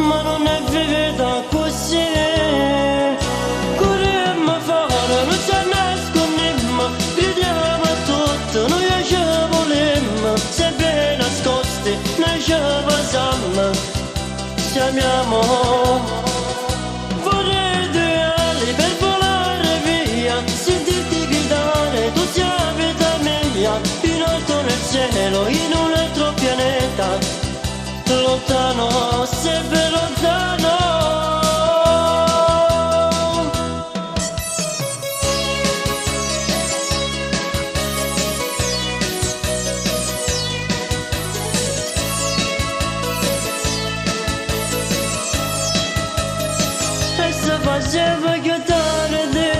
ma non è venuta così. Corremmo fuori, non ci nascondemmo, gridiamo a tutto, noi ci volemmo, sempre nascosti, noi ci pasiamo, chiamiamo. Vorrei due ali per volare via, sentirti gridare, tu sei vita mia, in alto nel cielo, in un altro pianeta, lontano, sempre lontano. E se faceva che tardi,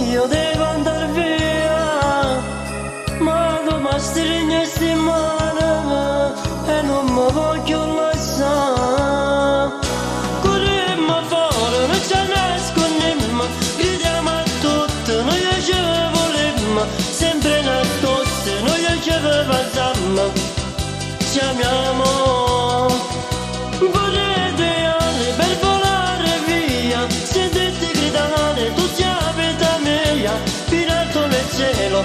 io devo andare via, ma domani stringi sti mani e non mi voglio lasciare. Corremmo fuori, non ci nascondemmo, gridiamo a tutti, noi ci volemmo, sempre nascosti, noi ci pasiamo, chiamiamo. Vorrei due ali per volare via, sentirti gridare, tu sei vita mia, in alto nel cielo,